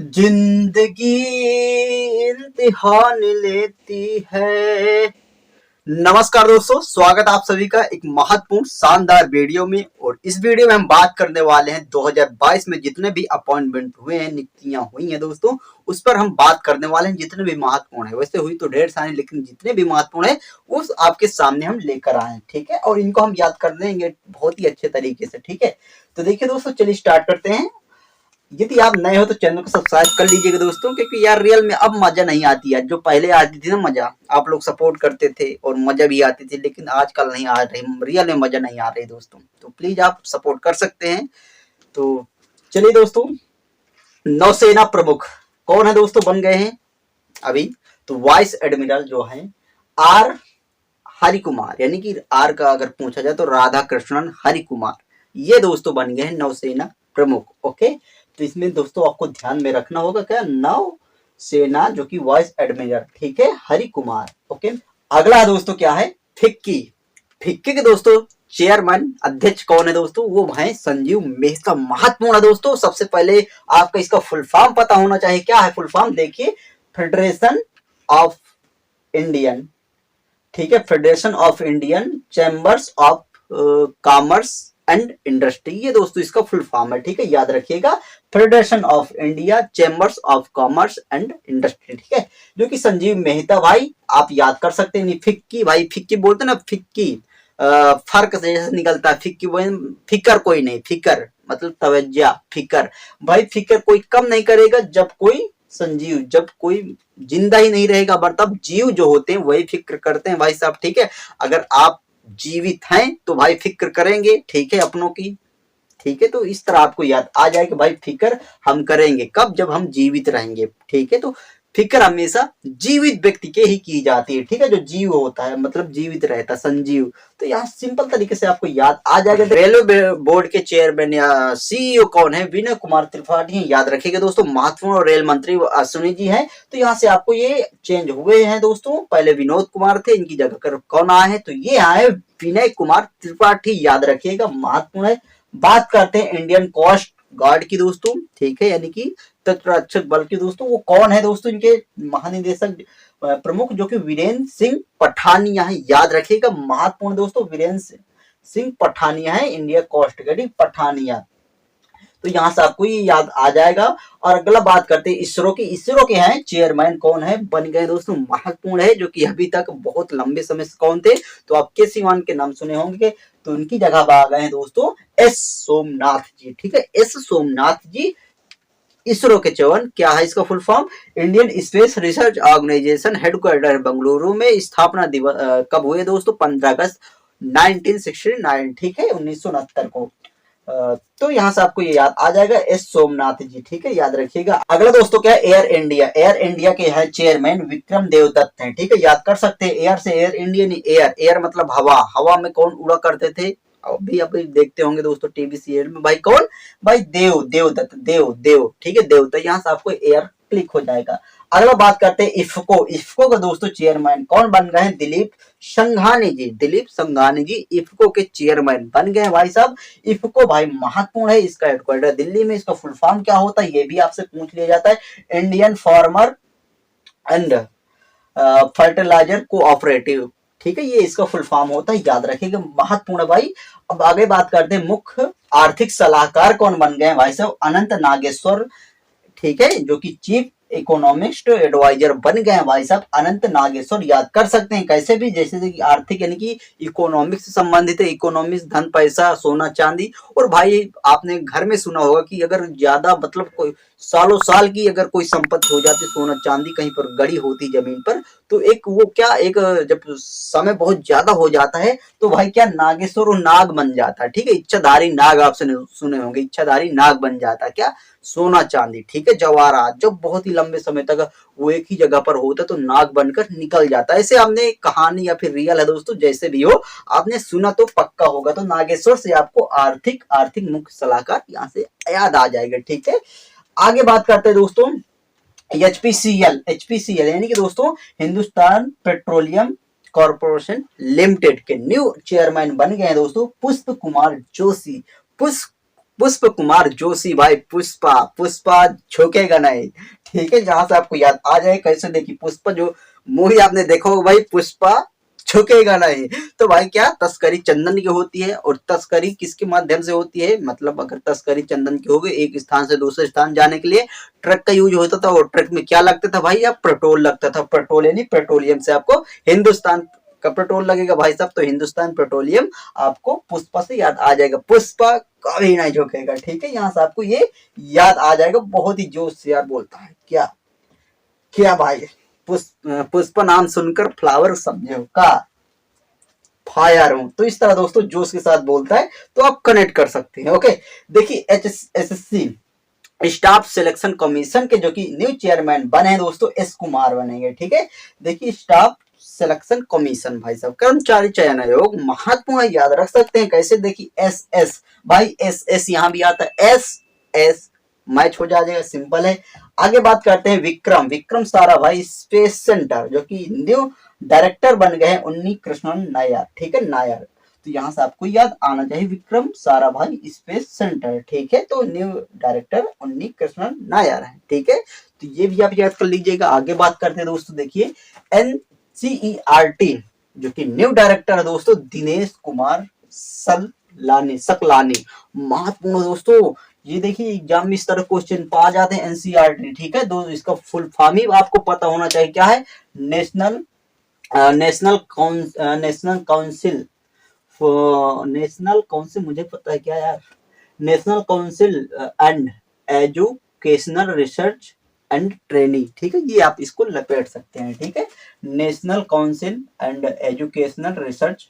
जिंदगी इम्तिहान लेती है। नमस्कार दोस्तों, स्वागत आप सभी का एक महत्वपूर्ण शानदार वीडियो में। और इस वीडियो में हम बात करने वाले हैं 2022 में जितने भी अपॉइंटमेंट हुए हैं, नियुक्तियां हुई हैं दोस्तों, उस पर हम बात करने वाले हैं। जितने भी महत्वपूर्ण है, वैसे हुई तो ढेर सारी, लेकिन जितने भी महत्वपूर्ण है उस आपके सामने हम लेकर आए हैं। ठीक है, और इनको हम याद कर देंगे बहुत ही अच्छे तरीके से। ठीक है, तो देखिए दोस्तों, चलिए स्टार्ट करते हैं। यदि आप नए हो तो चैनल को सब्सक्राइब कर लीजिएगा दोस्तों, क्योंकि यार रियल में अब मजा नहीं आती है। जो पहले आती थी ना मजा, आप लोग सपोर्ट करते थे और मजा भी आती थी, लेकिन आजकल नहीं आ रही, रियल में मजा नहीं आ रही दोस्तों। तो प्लीज आप सपोर्ट कर सकते हैं। तो चलिए दोस्तों, नौसेना प्रमुख कौन है दोस्तों बन गए हैं अभी? तो वाइस एडमिरल जो है आर हरि कुमार, यानी कि आर का अगर पूछा जाए तो राधा कृष्णन हरि कुमार, ये दोस्तों बन गए हैं नौसेना प्रमुख। ओके, तो इसमें दोस्तों आपको ध्यान में रखना होगा क्या, नौसेना जो कि वाइस एडमिरल, ठीक है, हरि कुमार। ओके, अगला दोस्तों क्या है, फिक्की। फिक्की के दोस्तों चेयरमैन अध्यक्ष कौन है दोस्तों? वो है संजीव मेहता। महत्वपूर्ण है दोस्तों। सबसे पहले आपका इसका फुल फॉर्म पता होना चाहिए। क्या है फुल फॉर्म? देखिए, फेडरेशन ऑफ इंडियन, ठीक है, federation of Indian chambers of commerce and industry, ये दोस्तों इसका फुल फॉर्म है। ठीक है, याद रखिएगा, federation of India chambers of commerce and industry. ठीक है, जो कि संजीव मेहता भाई आप याद कर सकते हैं। फिक्की भाई, फिक्की बोलते ना, फिक्की फर्क जैसे निकलता है। फिक्की फिकर कोई नहीं, फिकर मतलब तवज्जा, फिकर भाई, फिकर कोई कम नहीं करेगा जब कोई संजीव, जब कोई जिंदा ही नहीं रहेगा, मतलब जीव जो होते हैं वही फिक्र करते हैं भाई साहब। ठीक है, अगर आप जीवित हैं तो भाई फिक्र करेंगे, ठीक है, अपनों की। ठीक है, तो इस तरह आपको याद आ जाए कि भाई फिक्र हम करेंगे कब, जब हम जीवित रहेंगे। ठीक है, तो फिक्र हमेशा जीवित व्यक्ति के ही की जाती है। ठीक है, जो जीव होता है मतलब जीवित रहता, संजीव। तो यहाँ सिंपल तरीके से आपको याद आ जाएगा। रेलवे बोर्ड के चेयरमैन या सीईओ कौन है? विनय कुमार त्रिपाठी, याद रखिएगा दोस्तों। महत्वपूर्ण रेल मंत्री अश्विनी जी हैं। तो यहाँ से आपको ये चेंज हुए हैं दोस्तों, पहले विनोद कुमार थे, इनकी जगह कर कौन आए हैं? तो ये आए विनय कुमार त्रिपाठी, याद रखिएगा, महत्वपूर्ण है। बात करते हैं इंडियन कोस्ट गार्ड की दोस्तों, ठीक है, यानी कि तटरक्षक बल की दोस्तों। वो कौन है दोस्तों? इनके महानिदेशक प्रमुख जो कि वीरेंद्र सिंह पठानिया है, याद रखिएगा, महत्वपूर्ण दोस्तों, वीरेंद्र सिंह पठानिया है, इंडिया कोस्ट गार्ड पठानिया। तो यहाँ से आपको ये याद आ जाएगा। और अगला बात करते हैं इसरो की। इसरो के हैं चेयरमैन कौन है बन गए दोस्तों? महत्वपूर्ण है, जो कि अभी तक बहुत लंबे समय से कौन थे? तो आप के सिवान के नाम सुने होंगे, तो उनकी जगह आ गए हैं दोस्तों एस सोमनाथ जी। ठीक है, एस सोमनाथ जी इसरो के चेयरमैन। क्या है इसका full form? Indian space research organisation, headquarter Bengaluru में। स्थापना दिवस कब हुए दोस्तों? 15 अगस्त 1969, ठीक है, 1969 को। तो यहाँ से आपको ये याद आ जाएगा, एस सोमनाथ जी। ठीक है, याद रखिएगा। अगला दोस्तों क्या है, एयर इंडिया। एयर इंडिया के है चेयरमैन विक्रम देवदत्त हैं। ठीक है, याद कर सकते हैं, एयर से एयर इंडिया नहीं, एयर, एयर मतलब हवा। हवा में कौन उड़ा करते थे? अभी अभी देखते होंगे दोस्तों टीवी सीरियल में, भाई कौन? भाई देवदत्त, देव, ठीक है, देव। तो यहाँ से आपको एयर क्लिक हो जाएगा। अगला बात करते हैं इफको। इफको का दोस्तों चेयरमैन कौन बन गए हैं? दिलीप संघानी जी। दिलीप संघानी जी इफको के चेयरमैन बन गए भाई साहब। इफको भाई महत्वपूर्ण है, इसका हेडक्वार्टर दिल्ली में। इसका फुल फॉर्म क्या होता है ये भी आपसे पूछ लिया जाता है। Indian farmer and fertiliser cooperative, ठीक है, ये इसका फुल फॉर्म होता है, याद रखिएगा, महत्वपूर्ण भाई। अब आगे बात करते हैं मुख्य आर्थिक सलाहकार कौन बन गए भाई साहब? अनंत नागेश्वर, ठीक है, जो कि चीफ इकोनॉमिस्ट एडवाइजर बन गए हैं भाई साहब, अनंत नागेश्वर। याद कर सकते हैं कैसे भी, जैसे कि आर्थिक यानी कि इकोनॉमिक्स से संबंधित है। इकोनॉमिक्स धन, पैसा, सोना, चांदी। और भाई आपने घर में सुना होगा कि अगर ज्यादा मतलब कोई सालों साल की अगर कोई संपत्ति हो जाती, सोना चांदी कहीं पर गड़ी होती जमीन पर, तो एक वो क्या, एक जब समय बहुत ज्यादा हो जाता है तो भाई क्या, नागेश्वर और नाग बन जाता है। ठीक है, इच्छाधारी नाग आप सुने होंगे, इच्छाधारी नाग बन जाता है क्या, सोना चांदी। ठीक है, जवाहरात, जब बहुत ही लंबे समय तक वो एक ही जगह पर होता तो नाग बनकर निकल जाता है। ऐसे हमने कहानी या फिर रियल है दोस्तों, जैसे भी हो, आपने सुना तो पक्का होगा। तो नागेश्वर से आपको आर्थिक मुख्य सलाहकार यहाँ से याद आ जाएगा। ठीक है, आगे बात करते हैं दोस्तों एचपीसीएल यानी कि दोस्तों हिंदुस्तान पेट्रोलियम कॉर्पोरेशन लिमिटेड के न्यू चेयरमैन बन गए हैं दोस्तों पुष्प कुमार जोशी। पुष्प पुष्प कुमार जोशी भाई, पुष्पा, पुष्पा झुकेगा नहीं। ठीक है, जहां से आपको याद आ जाए कैसे, देखिए पुष्पा जो मूवी आपने देखा होगा भाई, पुष्पा झुकेगा नहीं। तो भाई क्या तस्करी चंदन की होती है, और तस्करी किसके माध्यम से होती है, मतलब अगर तस्करी चंदन की हो गई, एक स्थान से दूसरे स्थान जाने के लिए ट्रक का यूज होता था, और ट्रक में क्या लगता था भाई, अब पेट्रोल लगता था। पेट्रोल यानी पेट्रोलियम से आपको हिंदुस्तान का पेट्रोल लगेगा भाई साहब, तो हिंदुस्तान पेट्रोलियम आपको पुष्पा से याद आ जाएगा। पुष्पा कभी नहीं झुकेगा। ठीक है, यहाँ से आपको ये याद आ जाएगा। बहुत ही जोश से यार बोलता है, क्या क्या भाई, पुष्प नाम सुनकर फ्लावर समझे हो का फायर हूं। तो इस तरह दोस्तों जोश के साथ बोलता है, तो आप कनेक्ट कर सकते हैं। ओके, देखिए HSSC स्टाफ सिलेक्शन कमीशन के जो कि न्यू चेयरमैन बने हैं दोस्तों, एस कुमार बनेंगे। ठीक है, देखिए स्टाफ सिलेक्शन कमीशन भाई साहब, कर्मचारी चयन आयोग महत्वपूर्ण, याद रख सकते हैं कैसे, देखिए SS भाई, SS यहाँ भी आता है, SS मैच हो जाएगा, सिंपल है। आगे बात करते हैं विक्रम, विक्रम साराभाई स्पेस सेंटर जो कि न्यू डायरेक्टर बन गए हैं उन्नी कृष्णन नायर। ठीक है, नायर, तो यहाँ से आपको याद आना चाहिए विक्रम साराभाई स्पेस सेंटर। ठीक है, तो न्यू डायरेक्टर उन्नी कृष्णन नायर है। ठीक है, तो ये भी आप याद कर लीजिएगा। आगे बात करते हैं दोस्तों, देखिए NCERT जो कि न्यू डायरेक्टर है दोस्तों, दिनेश कुमार सकलानी, महत्वपूर्ण दोस्तों। ये देखिए एग्जाम में इस तरह क्वेश्चन पा जाते हैं एनसीईआरटी। ठीक है, दोस्तों इसका फुल फॉर्म ही आपको पता होना चाहिए, क्या है, national national council, national council, मुझे पता है क्या यार, national council and educational research and training. ठीक है, ये आप इसको लपेट सकते हैं। ठीक है, national council and educational research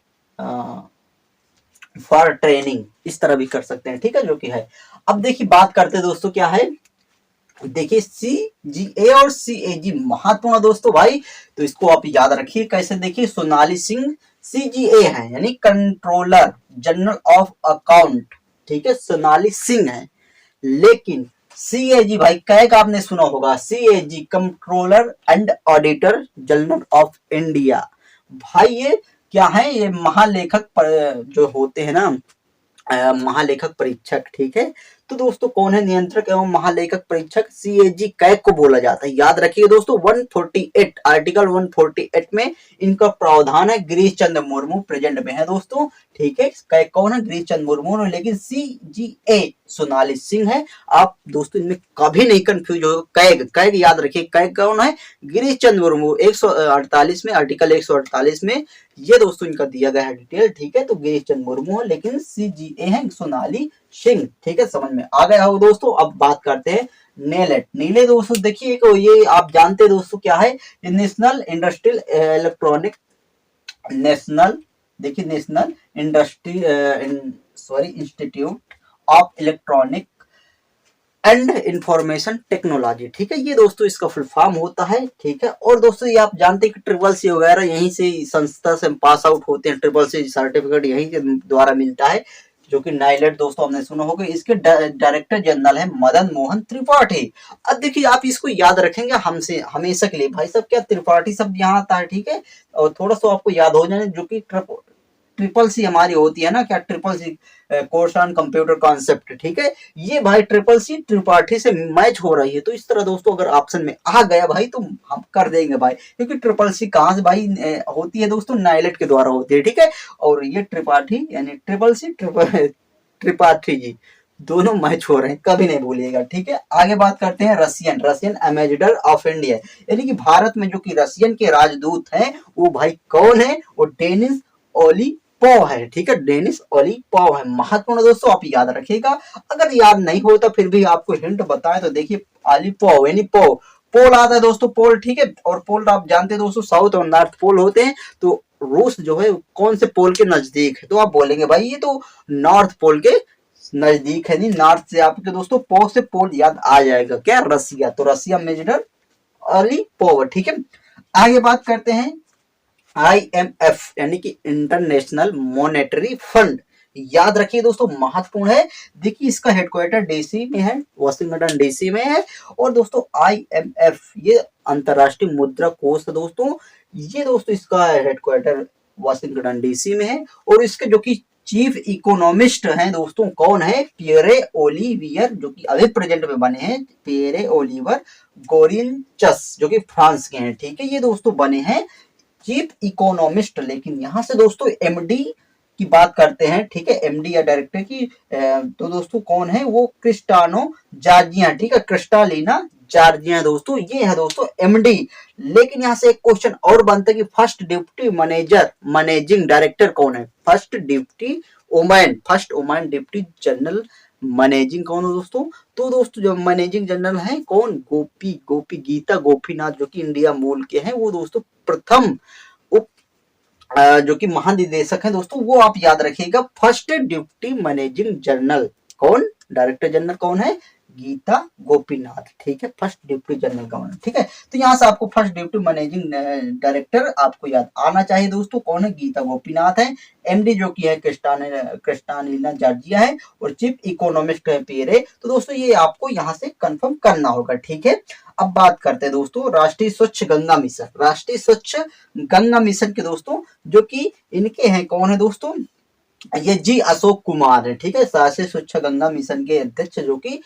for training, इस तरह भी कर सकते हैं। ठीक है, जो कि है। अब देखिए बात करते हैं दोस्तों, क्या है, देखिए CGA और CAG महत्वपूर्ण दोस्तों भाई, तो इसको आप याद रखिए कैसे, देखिए सोनाली सिंह CGA है यानी कंट्रोलर जनरल ऑफ अकाउंट। ठीक है, सोनाली सिंह है, लेकिन CAG भाई कैग आपने सुना होगा, CAG controller and auditor general of India. भाई ये क्या है, ये महालेखक जो होते हैं ना, महालेखक परीक्षक। ठीक है, तो दोस्तों कौन है नियंत्रक एवं महालेखक परीक्षक, CAG कैग को बोला जाता है। याद रखिए दोस्तों 148 आर्टिकल 148 में इनका प्रावधान है। गिरीश चंद्र मुर्मू प्रेजेंट में है दोस्तों। ठीक है, कैग कौन है, गिरीश चंद्र मुर्मू है, लेकिन CGA सोनाली सिंह है। आप दोस्तों इनमें कभी नहीं कंफ्यूज हो, कैग कैग याद रखिए, कैग कौन है, गिरीश चंद्र मुर्मू 148 में, आर्टिकल 148 में ये दोस्तों इनका दिया गया है डिटेल। ठीक है, तो गिरीश चंद्र मुर्मू है, लेकिन CGA है सोनाली सिंह। ठीक है, समझ में आ गया हो दोस्तों। अब बात करते हैं नेलेट, नीले दोस्तों देखिए, ये आप जानते हैं दोस्तों क्या है, नेशनल इंडस्ट्रियल इलेक्ट्रॉनिक, नेशनल, देखिए national institute of electronic and information technology. ठीक है, ये दोस्तों इसका फुल फॉर्म होता है। ठीक है, और दोस्तों ये आप जानते हैं कि CCC वगैरह यहीं से संस्था से पास आउट होते हैं, CCC सर्टिफिकेट यहीं के द्वारा मिलता है, जो कि नाइलेट दोस्तों हमने सुना होगा। इसके डायरेक्टर जनरल है मदन मोहन त्रिपाठी। अब देखिए आप इसको याद रखेंगे हमसे हमेशा के लिए भाई साहब, क्या त्रिपाठी शब्द यहाँ आता है। ठीक है, और थोड़ा सा आपको याद हो जाए, जो कि CCC हमारी होती है ना, क्या CCC course on computer concept. ठीक है, ये भाई CCC त्रिपाठी से मैच हो रही है। तो इस तरह दोस्तों अगर ऑप्शन में आ गया भाई तो हम कर देंगे भाई, क्योंकि CCC कहाँ से भाई होती है दोस्तों, नाइलेट के द्वारा होती है। ठीक है, और ये त्रिपाठी यानी CCC त्रिपाठी जी दोनों मैच हो रहे हैं, कभी नहीं भूलिएगा। ठीक है, आगे बात करते हैं रशियन एम्बेसडर ऑफ इंडिया, यानी कि भारत में जो कि रशियन के राजदूत हैं, वो भाई कौन है, वो डेनिस ओलिपोव है। ठीक है, डेनिस ओलिपोव है, महत्वपूर्ण दोस्तों, आप याद रखिएगा। अगर याद नहीं हो तो फिर भी आपको हिंट बताएं तो देखिए ओलिपोव यानी पोल आता है दोस्तों, पोल। ठीक है, और पोल आप जानते हैं दोस्तों, साउथ और नॉर्थ पोल होते हैं। तो रूस जो है कौन से पोल के नजदीक है, तो आप बोलेंगे भाई ये तो नॉर्थ पोल के नजदीक है। नहीं, नॉर्थ से आपके दोस्तों पो से पोल याद आ जाएगा, क्या, रसिया, तो रसिया मेजर ओलिपोव। ठीक है, आगे बात करते हैं IMF यानी कि इंटरनेशनल मॉनेटरी फंड। याद रखिए दोस्तों, महत्वपूर्ण है। देखिए इसका हेडक्वार्टर DC में है, वाशिंगटन DC में है। और दोस्तों IMF ये अंतरराष्ट्रीय मुद्रा कोष दोस्तों, ये दोस्तों इसका हेडक्वार्टर वाशिंगटन DC में है। और इसके जो कि चीफ इकोनॉमिस्ट हैं दोस्तों, कौन है? पियरे ओलिवियर, जो कि अभी प्रेजेंट में बने हैं, पियरे ओलिवर गोरिंचस, जो कि फ्रांस के हैं। ठीक है, ये दोस्तों बने हैं चीफ इकोनॉमिस्ट। लेकिन यहाँ से दोस्तों एमडी की बात करते हैं, ठीक है, एमडी या डायरेक्टर की, तो दोस्तों कौन है वो? क्रिस्टानो जार्जिया, ठीक है, क्रिस्टालिना जार्जिया दोस्तों, ये है दोस्तों एमडी। लेकिन यहाँ से एक क्वेश्चन और बनता है कि first deputy manager managing director कौन है? First women deputy general managing कौन है दोस्तों? तो दोस्तों जो मैनेजिंग जनरल है कौन? गोपी गीता गोपीनाथ, जो कि इंडिया मूल के हैं, वो दोस्तों प्रथम उप जो कि महानिदेशक है दोस्तों, वो आप याद रखिएगा। फर्स्ट डिप्टी मैनेजिंग जनरल कौन? डायरेक्टर जनरल कौन है? गीता गोपीनाथ, ठीक है, फर्स्ट डिप्टी जनरल कौन है? ठीक है, तो यहाँ से आपको फर्स्ट डिप्टी मैनेजिंग डायरेक्टर आपको याद आना चाहिए दोस्तों, कौन है? गीता गोपीनाथ है। एमडी जो की है क्रिस्टालिना जार्जिया है, और चीफ इकोनॉमिस्ट है पियरे। तो दोस्तों ये आपको यहाँ से कंफर्म करना होगा, ठीक है। अब बात करते हैं दोस्तों राष्ट्रीय स्वच्छ गंगा मिशन। राष्ट्रीय स्वच्छ गंगा मिशन के दोस्तों जो कि इनके हैं, कौन है दोस्तों? ये जी अशोक कुमार है, ठीक है, राष्ट्रीय स्वच्छ गंगा मिशन के अध्यक्ष जो कि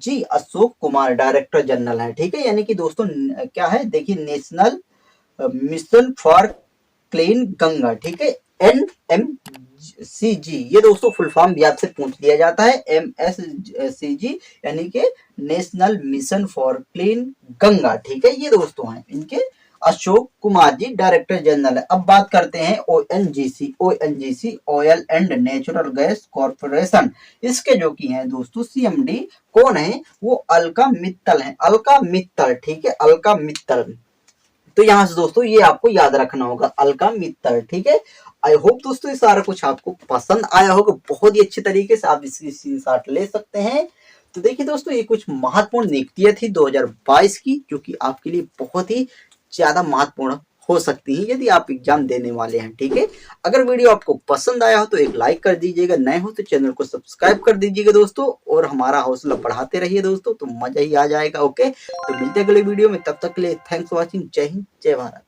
जी अशोक कुमार डायरेक्टर जनरल है, ठीक है। यानी कि दोस्तों क्या है, देखिए, national mission for clean Ganga, ठीक है, NMCG, ये दोस्तों फुल फॉर्म भी आपसे पूछ लिया जाता है, MSCG, यानी कि national mission for clean Ganga, ठीक है, ये दोस्तों हैं इनके अशोक कुमार जी डायरेक्टर जनरल है। अब बात करते हैं ONGC oil and natural gas corporation, इसके जो की हैं दोस्तों CMD कौन है? वो अलका मित्तल है, अलका मित्तल, ठीक है, अलका मित्तल। तो यहाँ से दोस्तों ये आपको याद रखना होगा, अलका मित्तल, ठीक है। आई होप दोस्तों ये सारा कुछ आपको पसंद आया होगा, बहुत ही अच्छे तरीके से आप इसकी स्क्रीनशॉट ले सकते हैं। तो देखिए दोस्तों ये कुछ महत्वपूर्ण नियुक्तियां थी 2022 की, जो कि आपके लिए बहुत ही ज्यादा महत्वपूर्ण हो सकती है यदि आप एग्जाम देने वाले हैं, ठीक है। अगर वीडियो आपको पसंद आया हो तो एक लाइक कर दीजिएगा, नए हो तो चैनल को सब्सक्राइब कर दीजिएगा दोस्तों, और हमारा हौसला बढ़ाते रहिए दोस्तों, तो मजा ही आ जाएगा। ओके, तो मिलते हैं अगले वीडियो में, तब तक के लिए थैंक्स फॉर वॉचिंग। जय हिंद, जय भारत।